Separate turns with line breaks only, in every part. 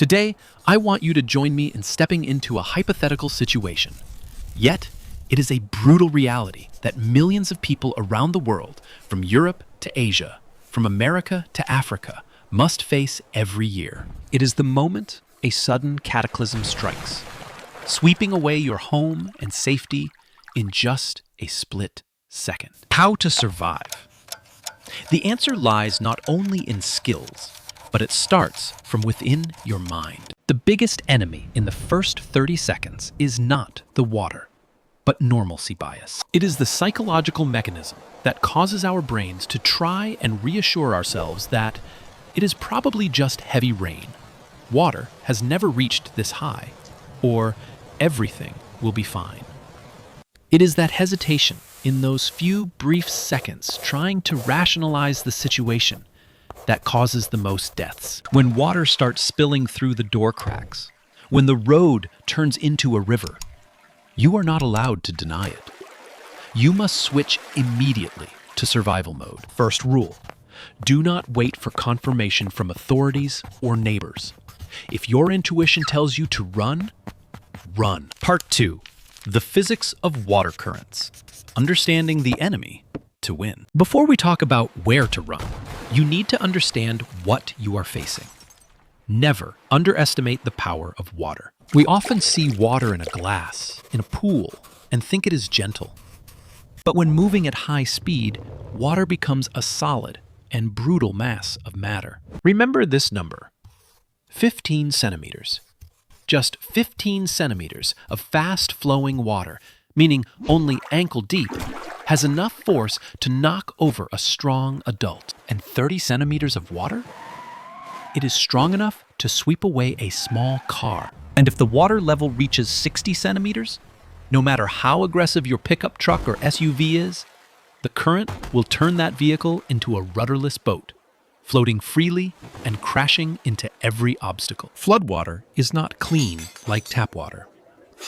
Today, I want you to join me in stepping into a hypothetical situation. Yet, it is a brutal reality that millions of people around the world, from Europe to Asia, from America to Africa, must face every year. It is the moment a sudden cataclysm strikes, sweeping away your home and safety in just a split second. How to survive? The answer lies not only in skills, but it starts from within your mind. The biggest enemy in the first 30 seconds is not the water, but normalcy bias. It is the psychological mechanism that causes our brains to try and reassure ourselves that it is probably just heavy rain, water has never reached this high, or everything will be fine. It is that hesitation in those few brief seconds trying to rationalize the situation that causes the most deaths. When water starts spilling through the door cracks, when the road turns into a river, you are not allowed to deny it. You must switch immediately to survival mode. First rule: do not wait for confirmation from authorities or neighbors. If your intuition tells you to run, run. Part 2. The physics of water currents. Understanding the enemy to win. Before we talk about where to run, you need to understand what you are facing. Never underestimate the power of water. We often see water in a glass, in a pool, and think it is gentle. But when moving at high speed, water becomes a solid and brutal mass of matter. Remember this number: 15 centimeters. Just 15 centimeters of fast-flowing water, meaning only ankle deep, has enough force to knock over a strong adult. And 30 centimeters of water? It is strong enough to sweep away a small car. And if the water level reaches 60 centimeters, no matter how aggressive your pickup truck or SUV is, the current will turn that vehicle into a rudderless boat, floating freely and crashing into every obstacle. Floodwater is not clean like tap water.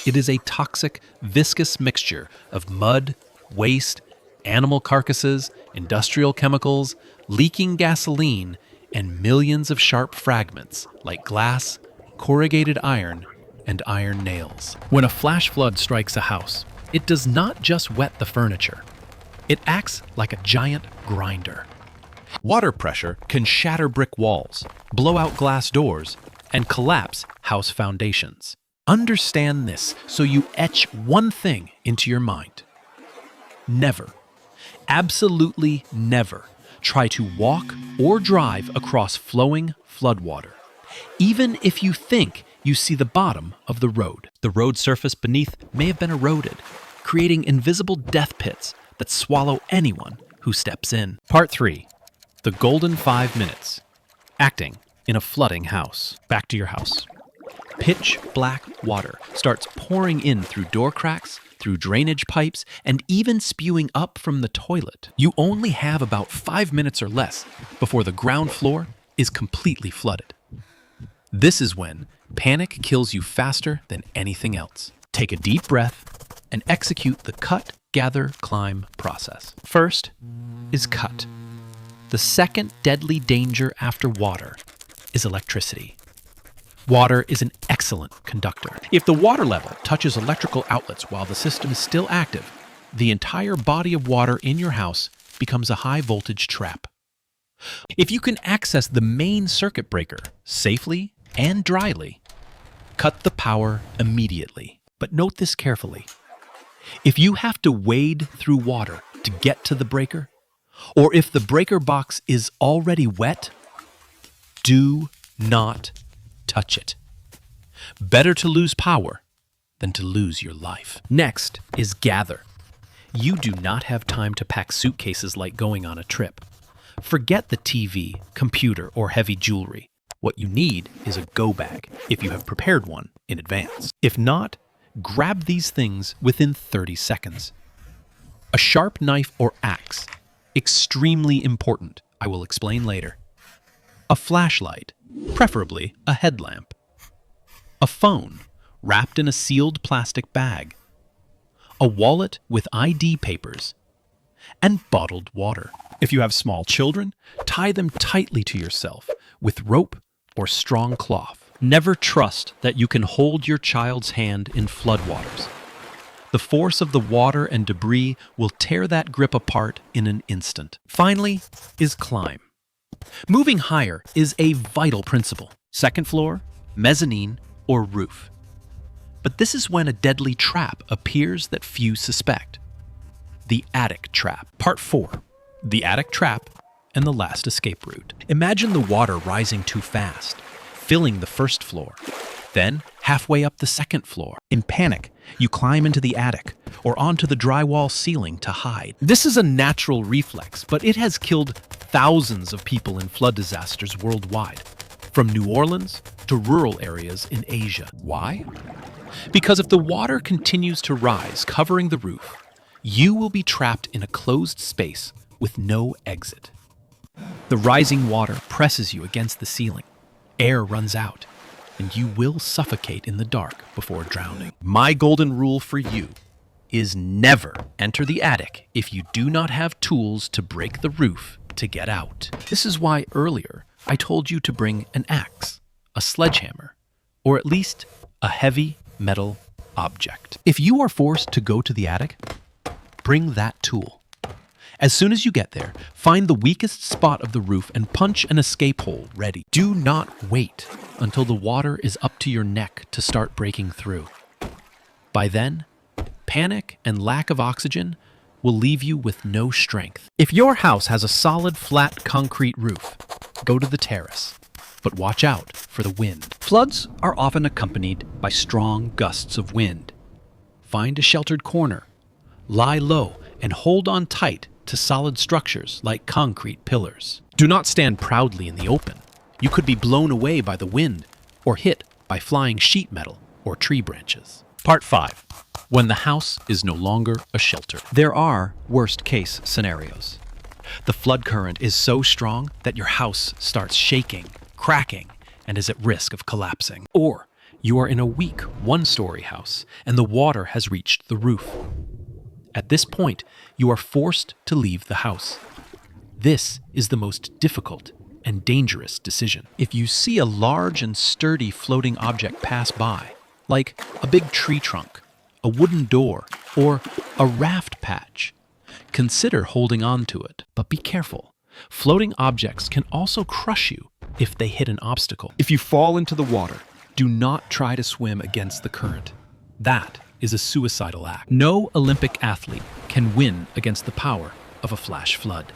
It is a toxic, viscous mixture of mud, waste, animal carcasses, industrial chemicals, leaking gasoline, and millions of sharp fragments like glass, corrugated iron, and iron nails. When a flash flood strikes a house, it does not just wet the furniture. It acts like a giant grinder. Water pressure can shatter brick walls, blow out glass doors, and collapse house foundations. Understand this so you etch one thing into your mind. Never, absolutely never, try to walk or drive across flowing floodwater, even if you think you see the bottom of the road. The road surface beneath may have been eroded, creating invisible death pits that swallow anyone who steps in. Part 3. The golden 5 minutes. Acting in a flooding house. Back to your house. Pitch black water starts pouring in through door cracks, through drainage pipes, and even spewing up from the toilet. You only have about 5 minutes or less before the ground floor is completely flooded. This is when panic kills you faster than anything else. Take a deep breath and execute the cut, gather, climb process. First is cut. The second deadly danger after water is electricity. Water is an excellent conductor. If the water level touches electrical outlets while the system is still active, the entire body of water in your house becomes a high-voltage trap. If you can access the main circuit breaker safely and dryly, cut the power immediately. But note this carefully. If you have to wade through water to get to the breaker, or if the breaker box is already wet, do not touch it. Better to lose power than to lose your life. Next is gather. You do not have time to pack suitcases like going on a trip. Forget the TV, computer, or heavy jewelry. What you need is a go bag, if you have prepared one in advance. If not, grab these things within 30 seconds. A sharp knife or axe, extremely important, I will explain later. A flashlight, preferably a headlamp. A phone, wrapped in a sealed plastic bag. A wallet with ID papers. And bottled water. If you have small children, tie them tightly to yourself with rope or strong cloth. Never trust that you can hold your child's hand in floodwaters. The force of the water and debris will tear that grip apart in an instant. Finally, is climb. Moving higher is a vital principle. Second floor, mezzanine, or roof. But this is when a deadly trap appears that few suspect. The attic trap. Part 4. The attic trap and the last escape route. Imagine the water rising too fast, filling the first floor, then halfway up the second floor. In panic, you climb into the attic or onto the drywall ceiling to hide. This is a natural reflex, but it has killed thousands of people in flood disasters worldwide, from New Orleans to rural areas in Asia. Why? Because if the water continues to rise, covering the roof, you will be trapped in a closed space with no exit. The rising water presses you against the ceiling. Air runs out, and you will suffocate in the dark before drowning. My golden rule for you is never enter the attic if you do not have tools to break the roof to get out. This is why earlier I told you to bring an axe, a sledgehammer, or at least a heavy metal object. If you are forced to go to the attic, bring that tool. As soon as you get there, find the weakest spot of the roof and punch an escape hole ready. Do not wait until the water is up to your neck to start breaking through. By then, panic and lack of oxygen will leave you with no strength. If your house has a solid, flat concrete roof, go to the terrace, but watch out for the wind. Floods are often accompanied by strong gusts of wind. Find a sheltered corner, lie low, and hold on tight to solid structures like concrete pillars. Do not stand proudly in the open. You could be blown away by the wind or hit by flying sheet metal or tree branches. Part 5. When the house is no longer a shelter. There are worst-case scenarios. The flood current is so strong that your house starts shaking, cracking, and is at risk of collapsing. Or you are in a weak one-story house and the water has reached the roof. At this point, you are forced to leave the house. This is the most difficult and dangerous decision. If you see a large and sturdy floating object pass by, like a big tree trunk, a wooden door, or a raft patch, consider holding on to it. But be careful. Floating objects can also crush you if they hit an obstacle. If you fall into the water, do not try to swim against the current. That is a suicidal act. No Olympic athlete can win against the power of a flash flood.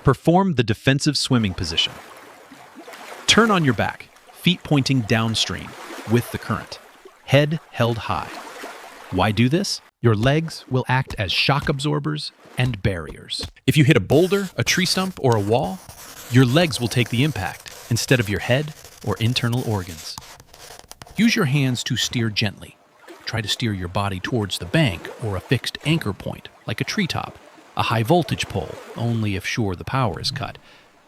Perform the defensive swimming position. Turn on your back, feet pointing downstream with the current, head held high. Why do this? Your legs will act as shock absorbers and barriers. If you hit a boulder, a tree stump, or a wall, your legs will take the impact instead of your head or internal organs. Use your hands to steer gently. Try to steer your body towards the bank or a fixed anchor point, like a treetop, a high voltage pole, only if sure the power is cut,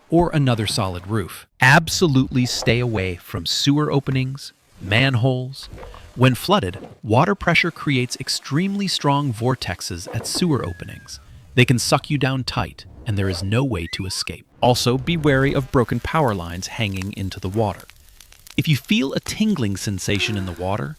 or another solid roof. Absolutely stay away from sewer openings, manholes. When flooded, water pressure creates extremely strong vortexes at sewer openings. They can suck you down tight, and there is no way to escape. Also, be wary of broken power lines hanging into the water. If you feel a tingling sensation in the water,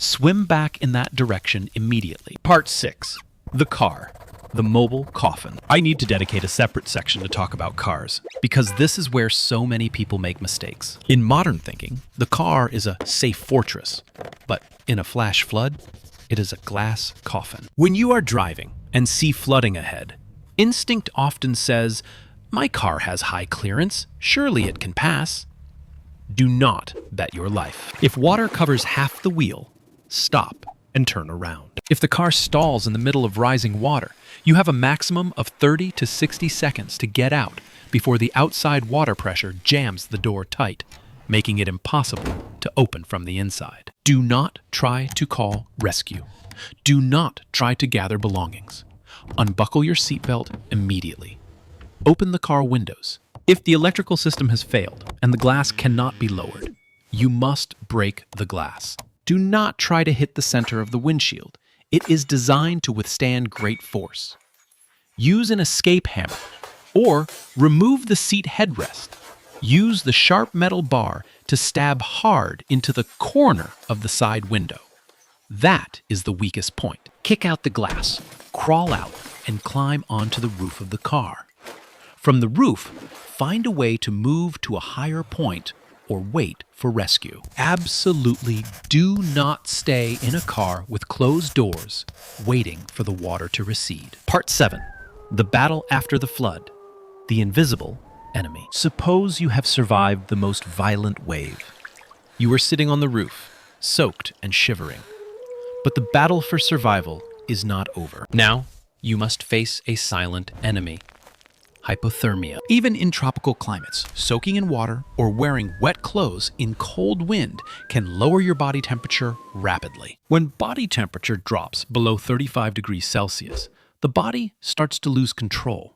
swim back in that direction immediately. Part 6. The car. The mobile coffin. I need to dedicate a separate section to talk about cars, because this is where so many people make mistakes. In modern thinking, the car is a safe fortress, but in a flash flood, it is a glass coffin. When you are driving and see flooding ahead, instinct often says, "My car has high clearance, surely it can pass." Do not bet your life. If water covers half the wheel, stop and turn around. If the car stalls in the middle of rising water, you have a maximum of 30 to 60 seconds to get out before the outside water pressure jams the door tight, making it impossible to open from the inside. Do not try to call rescue. Do not try to gather belongings. Unbuckle your seatbelt immediately. Open the car windows. If the electrical system has failed and the glass cannot be lowered, you must break the glass. Do not try to hit the center of the windshield. It is designed to withstand great force. Use an escape hammer or remove the seat headrest. Use the sharp metal bar to stab hard into the corner of the side window. That is the weakest point. Kick out the glass, crawl out, and climb onto the roof of the car. From the roof, find a way to move to a higher point or wait for rescue. Absolutely do not stay in a car with closed doors, waiting for the water to recede. Part 7. The battle after the flood. The invisible enemy. Suppose you have survived the most violent wave. You are sitting on the roof, soaked and shivering. But the battle for survival is not over. Now, you must face a silent enemy. Hypothermia. Even in tropical climates, soaking in water or wearing wet clothes in cold wind can lower your body temperature rapidly. When body temperature drops below 35 degrees Celsius, the body starts to lose control.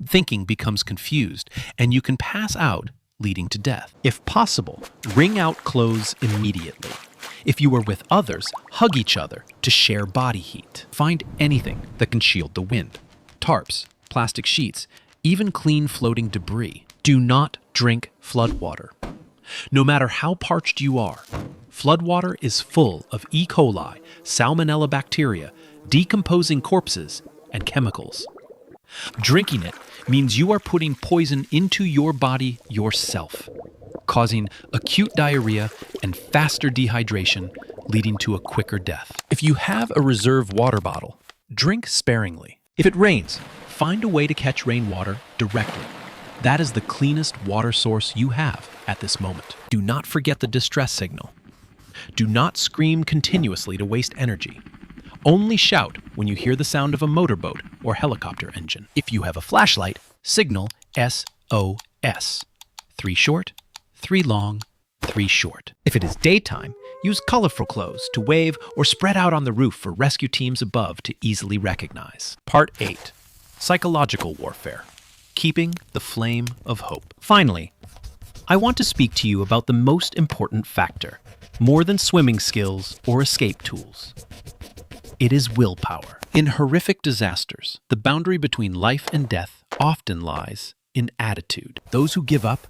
Thinking becomes confused, and you can pass out, leading to death. If possible, wring out clothes immediately. If you are with others, hug each other to share body heat. Find anything that can shield the wind. Tarps, plastic sheets, even clean floating debris. Do not drink floodwater. No matter how parched you are, floodwater is full of E. coli, salmonella bacteria, decomposing corpses, and chemicals. Drinking it means you are putting poison into your body yourself, causing acute diarrhea and faster dehydration, leading to a quicker death. If you have a reserve water bottle, drink sparingly. If it rains, find a way to catch rainwater directly. That is the cleanest water source you have at this moment. Do not forget the distress signal. Do not scream continuously to waste energy. Only shout when you hear the sound of a motorboat or helicopter engine. If you have a flashlight, signal SOS. 3 short, 3 long, 3 short. If it is daytime, use colorful clothes to wave or spread out on the roof for rescue teams above to easily recognize. Part 8. Psychological warfare. Keeping the flame of hope. Finally, I want to speak to you about the most important factor, more than swimming skills or escape tools. It is willpower. In horrific disasters, the boundary between life and death often lies in attitude. Those who give up,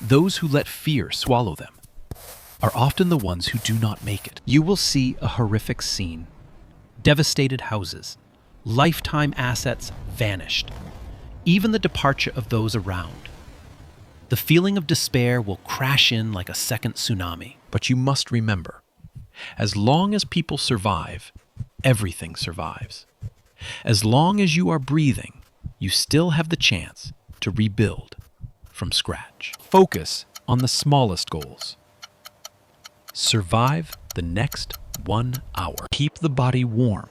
those who let fear swallow them, are often the ones who do not make it. You will see a horrific scene. Devastated houses, lifetime assets vanished, even the departure of those around. The feeling of despair will crash in like a second tsunami. But you must remember, as long as people survive, everything survives. As long as you are breathing, you still have the chance to rebuild from scratch. Focus on the smallest goals. Survive the next 1 hour. Keep the body warm.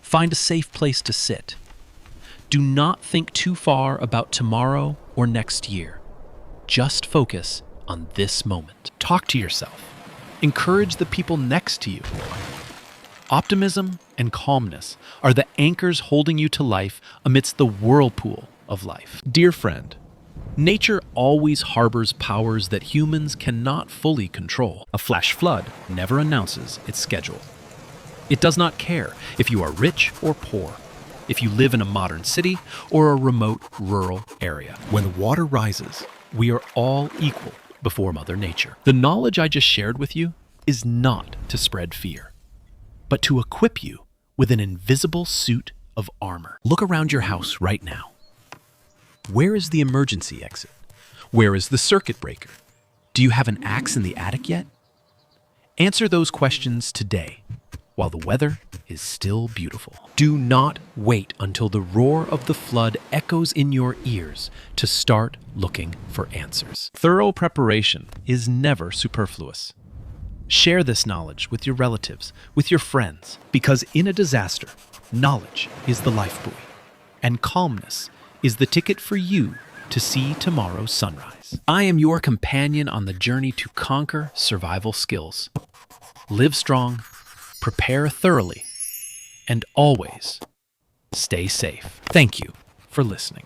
Find a safe place to sit. Do not think too far about tomorrow or next year. Just focus on this moment. Talk to yourself. Encourage the people next to you. Optimism and calmness are the anchors holding you to life amidst the whirlpool of life. Dear friend, nature always harbors powers that humans cannot fully control. A flash flood never announces its schedule. It does not care if you are rich or poor, if you live in a modern city or a remote rural area. When water rises, we are all equal before Mother Nature. The knowledge I just shared with you is not to spread fear, but to equip you with an invisible suit of armor. Look around your house right now. Where is the emergency exit? Where is the circuit breaker? Do you have an axe in the attic yet? Answer those questions today, while the weather is still beautiful. Do not wait until the roar of the flood echoes in your ears to start looking for answers. Thorough preparation is never superfluous. Share this knowledge with your relatives, with your friends, because in a disaster, knowledge is the lifebuoy, and calmness is the ticket for you to see tomorrow's sunrise. I am your companion on the journey to conquer survival skills. Live strong, prepare thoroughly, and always stay safe. Thank you for listening.